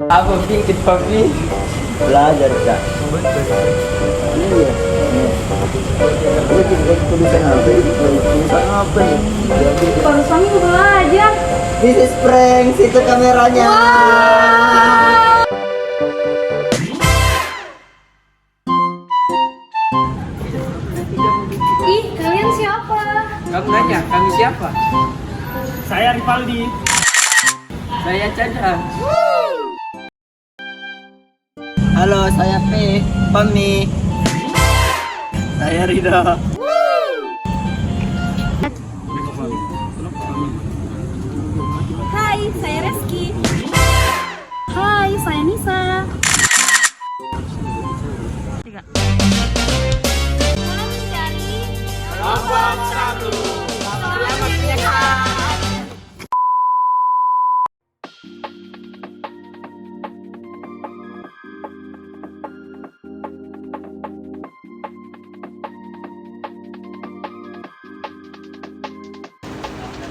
Apa bikin papi? Belajar kak. Iya. Tulisan apa? Tulisan apa nih? Baru suami belajar. This is prank, situ kameranya. Ih, kalian siapa? Kamu nanya, kami siapa? Saya Rivaldi. Saya Caca. Halo, saya Pami. Saya Rida. Hai, saya Reski. Hai, saya Nisa. Kami dari Kelompok 1. Selamat menyaksikan.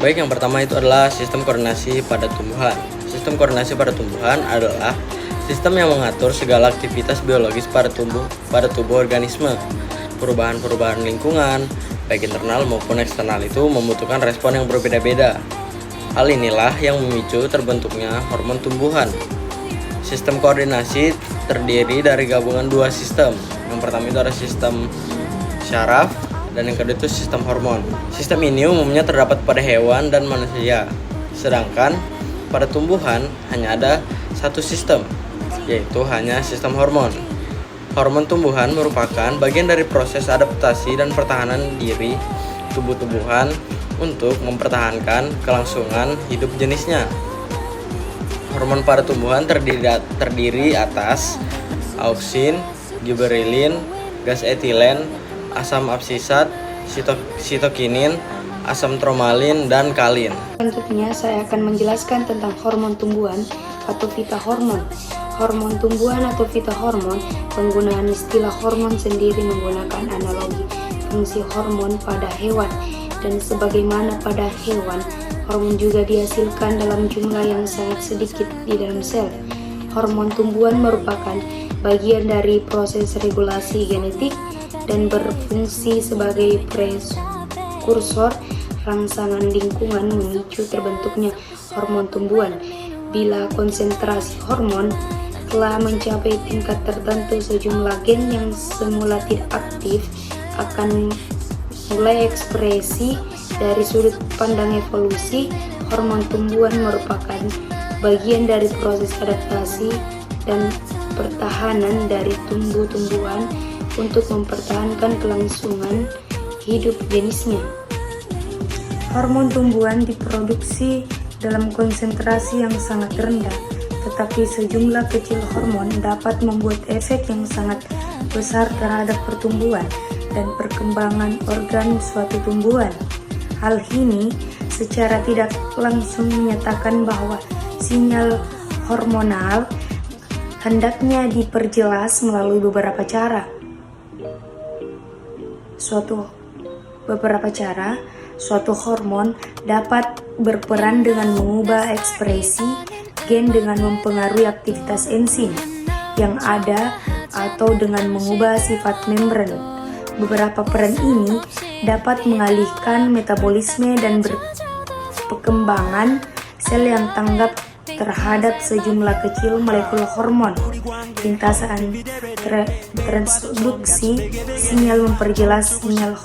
Baik, yang pertama itu adalah sistem koordinasi pada tumbuhan. Sistem koordinasi pada tumbuhan adalah sistem yang mengatur segala aktivitas biologis pada tubuh organisme. Perubahan-perubahan lingkungan, baik internal maupun eksternal itu membutuhkan respon yang berbeda-beda. Hal inilah yang memicu terbentuknya hormon tumbuhan. Sistem koordinasi terdiri dari gabungan dua sistem. Yang pertama itu ada sistem syaraf, dan yang kedua itu sistem hormon. Sistem ini umumnya terdapat pada hewan dan manusia, sedangkan pada tumbuhan hanya ada satu sistem, yaitu hanya sistem hormon. Hormon tumbuhan merupakan bagian dari proses adaptasi dan pertahanan diri tubuh-tumbuhan untuk mempertahankan kelangsungan hidup jenisnya. Hormon pada tumbuhan terdiri atas auksin, giberelin, gas etilen, asam absisat, sitokinin, asam tromalin, dan kalin. Selanjutnya saya akan menjelaskan tentang hormon tumbuhan atau fitohormon. Hormon tumbuhan atau fitohormon, penggunaan istilah hormon sendiri menggunakan analogi fungsi hormon pada hewan, dan sebagaimana pada hewan, hormon juga dihasilkan dalam jumlah yang sangat sedikit di dalam sel. Hormon tumbuhan merupakan bagian dari proses regulasi genetik dan berfungsi sebagai prekursor rangsangan lingkungan memicu terbentuknya hormon tumbuhan. Bila konsentrasi hormon telah mencapai tingkat tertentu, sejumlah gen yang semula tidak aktif akan mulai ekspresi. Dari sudut pandang evolusi, hormon tumbuhan merupakan bagian dari proses adaptasi dan pertahanan dari tumbuh-tumbuhan untuk mempertahankan kelangsungan hidup jenisnya. Hormon tumbuhan diproduksi dalam konsentrasi yang sangat rendah, tetapi sejumlah kecil hormon dapat membuat efek yang sangat besar terhadap pertumbuhan dan perkembangan organ suatu tumbuhan. Hal ini secara tidak langsung menyatakan bahwa sinyal hormonal hendaknya diperjelas melalui beberapa cara. Suatu hormon dapat berperan dengan mengubah ekspresi gen dengan mempengaruhi aktivitas enzim yang ada atau dengan mengubah sifat membran. Beberapa peran ini dapat mengalihkan metabolisme dan perkembangan sel yang tanggap terhadap sejumlah kecil molekul hormon. Lintasan transduksi sinyal memperjelas sinyal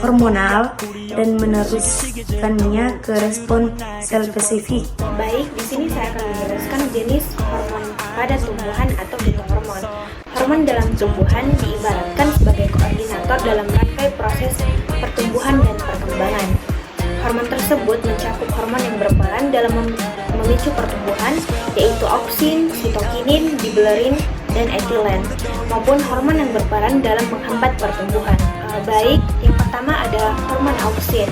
hormonal dan meneruskannya ke respon sel spesifik. Baik, di sini saya akan menjelaskan jenis hormon pada tumbuhan atau fitohormon. Hormon dalam tumbuhan diibaratkan sebagai koordinator dalam rangkai proses pertumbuhan dan perkembangan. Hormon tersebut mencakup hormon yang berperan dalam memicu pertumbuhan, yaitu auksin, sitokinin, giberelin, dan etilen, maupun hormon yang berperan dalam menghambat pertumbuhan. Baik, yang pertama adalah hormon auksin.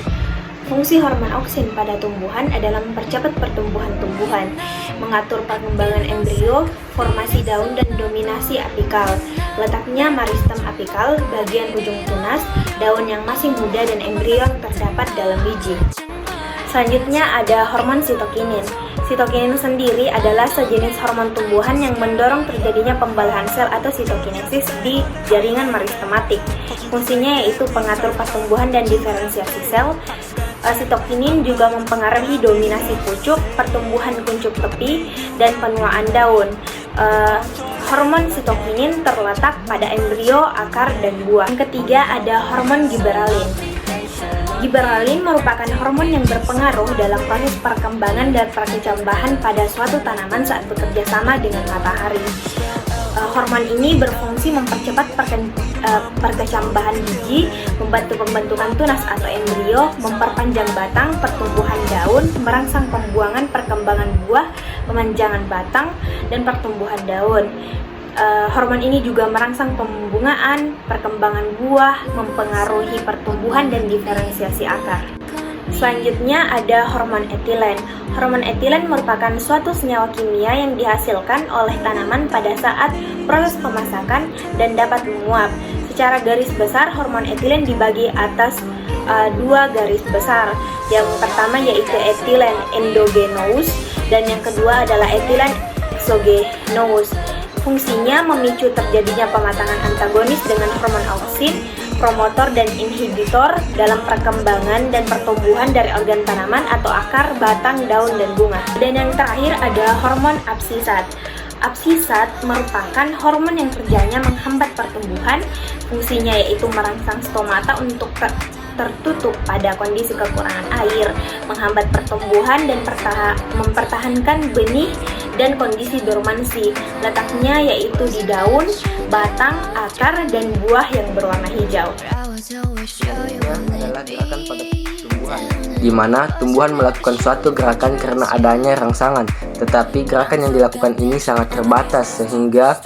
Fungsi hormon auksin pada tumbuhan adalah mempercepat pertumbuhan tumbuhan, mengatur perkembangan embrio, formasi daun, dan dominasi apikal. Letaknya meristem apikal, bagian ujung tunas, daun yang masih muda, dan embrio yang terdapat dalam biji. Selanjutnya ada hormon sitokinin. Sitokinin sendiri adalah sejenis hormon tumbuhan yang mendorong terjadinya pembalahan sel atau sitokinesis di jaringan meristematik. Fungsinya yaitu pengatur pertumbuhan dan diferensiasi sel. Sitokinin juga mempengaruhi dominasi pucuk, pertumbuhan kuncup tepi, dan penuaan daun. Hormon sitokinin terletak pada embrio, akar, dan buah. Yang ketiga ada hormon giberalin. Giberalin merupakan hormon yang berpengaruh dalam proses perkembangan dan perkecambahan pada suatu tanaman saat bekerja sama dengan matahari. Hormon ini berfungsi mempercepat perkecambahan biji, membantu pembentukan tunas atau embrio, memperpanjang batang, pertumbuhan daun, merangsang pembuangan perkembangan buah, pemanjangan batang, dan pertumbuhan daun. Hormon ini juga merangsang pembungaan, perkembangan buah, mempengaruhi pertumbuhan dan diferensiasi akar. Selanjutnya ada hormon etilen. Hormon etilen merupakan suatu senyawa kimia yang dihasilkan oleh tanaman pada saat proses pemasakan dan dapat menguap. Secara garis besar, hormon etilen dibagi atas dua garis besar. Yang pertama yaitu etilen endogenous dan yang kedua adalah etilen exogenous. Fungsinya memicu terjadinya pematangan antagonis dengan hormon auksin, promotor dan inhibitor dalam perkembangan dan pertumbuhan dari organ tanaman atau akar, batang, daun, dan bunga. Dan yang terakhir ada hormon absisat. Absisat merupakan hormon yang kerjanya menghambat pertumbuhan. Fungsinya yaitu merangsang stomata untuk tertutup pada kondisi kekurangan air, menghambat pertumbuhan dan mempertahankan benih dan kondisi dormansi. Letaknya yaitu di daun, batang, akar, dan buah yang berwarna hijau. Adalah gerakan pada tumbuhan, di mana tumbuhan melakukan suatu gerakan karena adanya rangsangan, tetapi gerakan yang dilakukan ini sangat terbatas sehingga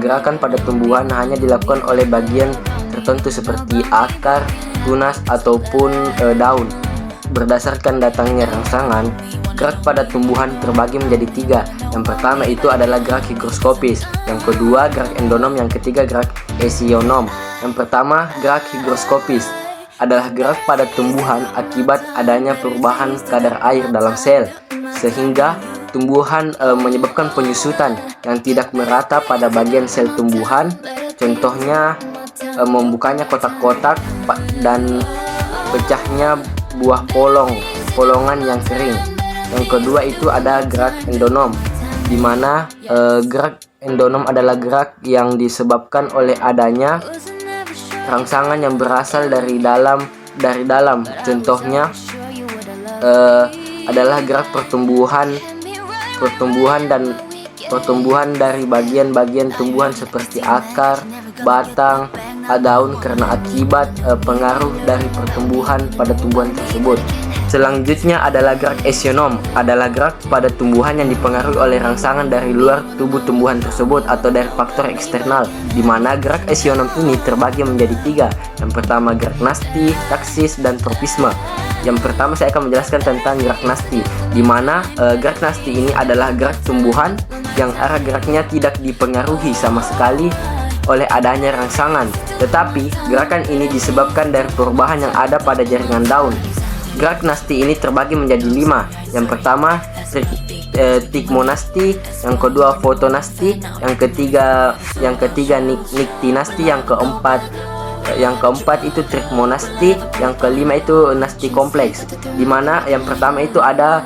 gerakan pada tumbuhan hanya dilakukan oleh bagian tertentu seperti akar, tunas, ataupun daun. Berdasarkan datangnya rangsangan, gerak pada tumbuhan terbagi menjadi tiga. Yang pertama itu adalah gerak higroskopis, yang kedua gerak endonom, yang ketiga gerak esionom. Yang pertama, gerak higroskopis adalah gerak pada tumbuhan akibat adanya perubahan kadar air dalam sel, sehingga tumbuhan menyebabkan penyusutan yang tidak merata pada bagian sel tumbuhan. Contohnya membukanya kotak-kotak dan pecahnya buah polongan yang kering. Yang kedua itu ada gerak endonom, di mana gerak endonom adalah gerak yang disebabkan oleh adanya rangsangan yang berasal dari dalam. Contohnya adalah gerak pertumbuhan dari bagian-bagian tumbuhan seperti akar, batang, daun karena akibat pengaruh dari pertumbuhan pada tumbuhan tersebut. Selanjutnya adalah gerak esionom, adalah gerak pada tumbuhan yang dipengaruhi oleh rangsangan dari luar tubuh tumbuhan tersebut atau dari faktor eksternal, di mana gerak esionom ini terbagi menjadi tiga. Yang pertama gerak nasti, taksis, dan tropisme. Yang pertama saya akan menjelaskan tentang gerak nasti, di mana gerak nasti ini adalah gerak tumbuhan yang arah geraknya tidak dipengaruhi sama sekali oleh adanya rangsangan, tetapi gerakan ini disebabkan dari perubahan yang ada pada jaringan daun. Gerak nasti ini terbagi menjadi 5. Yang pertama tigmonasti, yang kedua fotonasti, yang ketiga niktinasti, yang keempat itu trikmonasti, yang kelima itu nasti kompleks. Di mana yang pertama itu ada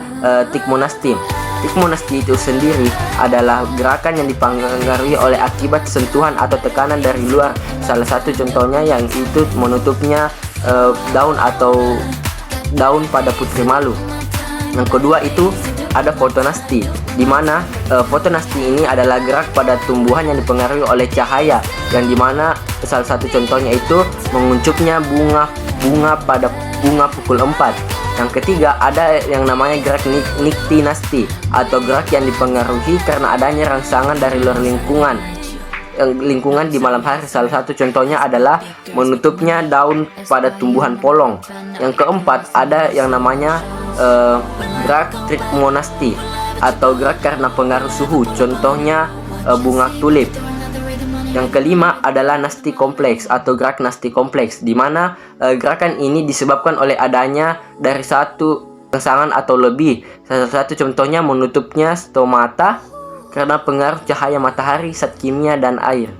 tigmonasti. Tigmonasti itu sendiri adalah gerakan yang dipengaruhi oleh akibat sentuhan atau tekanan dari luar. Salah satu contohnya yang itu menutupnya daun atau daun pada putri malu. Yang kedua itu ada fotonasti, di mana fotonasti ini adalah gerak pada tumbuhan yang dipengaruhi oleh cahaya, yang dimana salah satu contohnya itu menguncupnya bunga pada bunga pukul 4. Yang ketiga ada yang namanya gerak niktinasti, atau gerak yang dipengaruhi karena adanya rangsangan dari luar lingkungan di malam hari. Salah satu contohnya adalah menutupnya daun pada tumbuhan polong. Yang keempat ada yang namanya gerak trikmonasti, atau gerak karena pengaruh suhu, contohnya bunga tulip. Yang kelima adalah nasti kompleks atau gerak nasti kompleks, di mana gerakan ini disebabkan oleh adanya dari satu rangsangan atau lebih. Salah satu contohnya menutupnya stomata karena pengaruh cahaya matahari, zat kimia, dan air.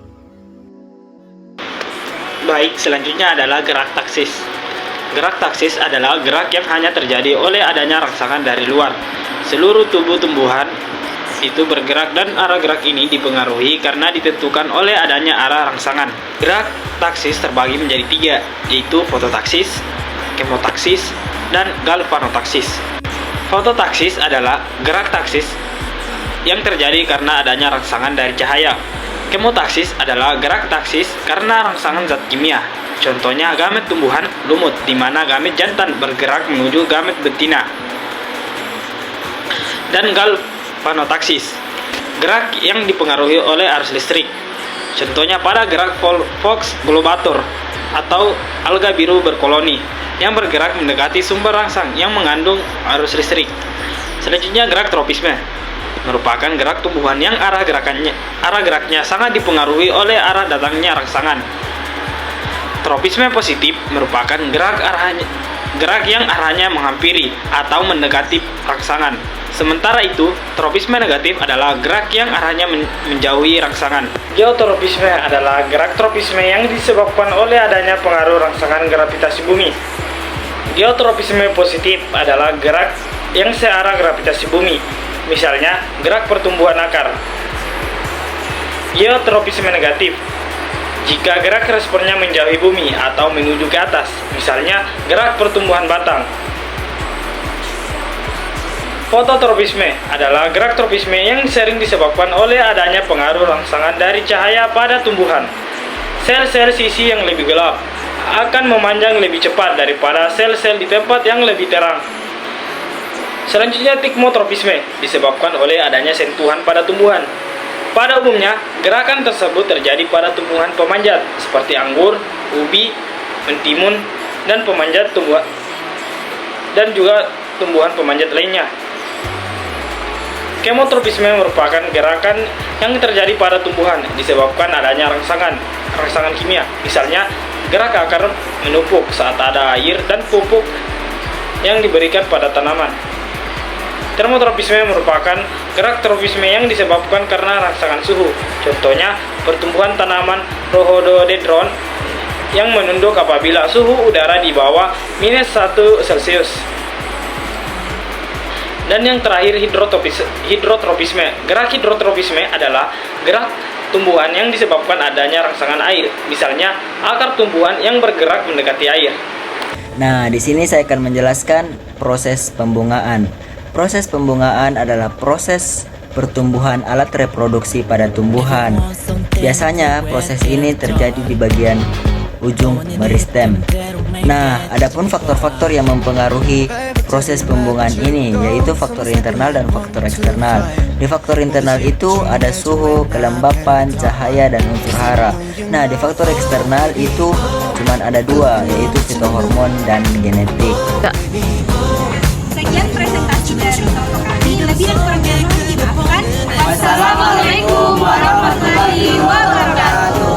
Baik, selanjutnya adalah gerak taksis. Gerak taksis adalah gerak yang hanya terjadi oleh adanya rangsangan dari luar. Seluruh tubuh tumbuhan itu bergerak dan arah gerak ini dipengaruhi karena ditentukan oleh adanya arah rangsangan. Gerak taksis terbagi menjadi 3, yaitu fototaksis, kemotaksis, dan galvanotaksis. Fototaksis adalah gerak taksis yang terjadi karena adanya rangsangan dari cahaya. Kemotaksis adalah gerak taksis karena rangsangan zat kimia. Contohnya gamet tumbuhan lumut, di mana gamet jantan bergerak menuju gamet betina. Dan galvanotaksis, gerak yang dipengaruhi oleh arus listrik. Contohnya pada gerak Fox globator atau alga biru berkoloni yang bergerak mendekati sumber rangsang yang mengandung arus listrik. Selanjutnya gerak tropisme merupakan gerak tumbuhan yang arah geraknya sangat dipengaruhi oleh arah datangnya rangsangan. Tropisme positif merupakan gerak yang arahnya menghampiri atau mendekati rangsangan. Sementara itu, tropisme negatif adalah gerak yang arahnya menjauhi rangsangan. Geotropisme adalah gerak tropisme yang disebabkan oleh adanya pengaruh rangsangan gravitasi bumi. Geotropisme positif adalah gerak yang searah gravitasi bumi, misalnya gerak pertumbuhan akar. Geotropisme negatif, jika gerak responnya menjauhi bumi atau menuju ke atas, misalnya gerak pertumbuhan batang. Fototropisme adalah gerak tropisme yang sering disebabkan oleh adanya pengaruh rangsangan dari cahaya pada tumbuhan. Sel-sel sisi yang lebih gelap akan memanjang lebih cepat daripada sel-sel di tempat yang lebih terang. Selanjutnya, tikmotropisme disebabkan oleh adanya sentuhan pada tumbuhan. Pada umumnya, gerakan tersebut terjadi pada tumbuhan pemanjat seperti anggur, ubi, mentimun, dan pemanjat tumbuhan, dan juga tumbuhan pemanjat lainnya. Kemotropisme merupakan gerakan yang terjadi pada tumbuhan disebabkan adanya rangsangan kimia. Misalnya, gerak akar menupuk saat ada air dan pupuk yang diberikan pada tanaman. Termotropisme merupakan gerak tropisme yang disebabkan karena rangsangan suhu. Contohnya, pertumbuhan tanaman rhododendron yang menunduk apabila suhu udara di bawah -1 Celcius. Dan yang terakhir, hidrotropisme. Gerak hidrotropisme adalah gerak tumbuhan yang disebabkan adanya rangsangan air. Misalnya, akar tumbuhan yang bergerak mendekati air. Nah, di sini saya akan menjelaskan proses pembungaan. Proses pembungaan adalah proses pertumbuhan alat reproduksi pada tumbuhan. Biasanya proses ini terjadi di bagian ujung meristem. Nah, adapun faktor-faktor yang mempengaruhi proses pembungaan ini yaitu faktor internal dan faktor eksternal. Di faktor internal itu ada suhu, kelembapan, cahaya, dan unsur hara. Nah, di faktor eksternal itu cuma ada 2, yaitu fitohormon dan genetik. Sekian presentasi dari Toto kami. Lebih dan kurangnya mohon dimaafkan. Wassalamualaikum warahmatullahi wabarakatuh.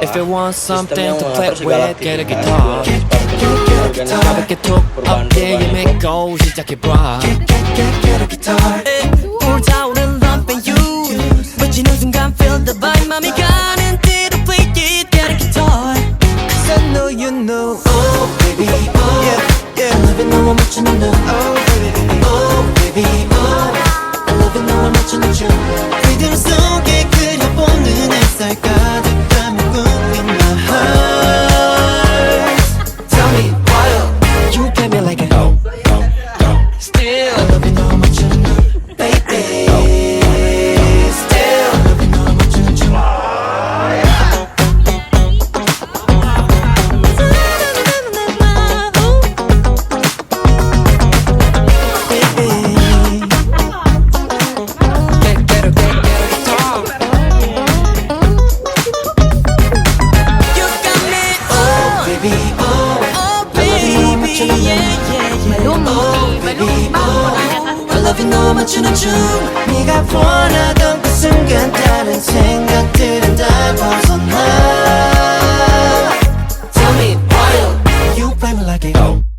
If you want something to play with, get a guitar. 가볍게 톡 어깨에 메고 시작해봐. 불타오른 love and you, 멋지는 순간 feel the vibe. 맘이 가는 대로 play it, get a guitar. 'Cause I know you know. Oh baby, oh yeah, yeah. I love it 너무 멋진 너. Oh baby, oh baby, oh. I love it 너무 멋진 너. 리듬 속에 그려보는 햇살 가득한 꿈 in my heart. Tell me why you get me like a still I love it 너무 멋진 너, baby. Still I love it 너무 멋진 너. Baby, get a guitar. 맞추는 춤 Oh baby oh I love you 너 맞추는 춤 네가 원하던 그 순간 다른 생각들은 다 벗어나 Tell me why you play me like it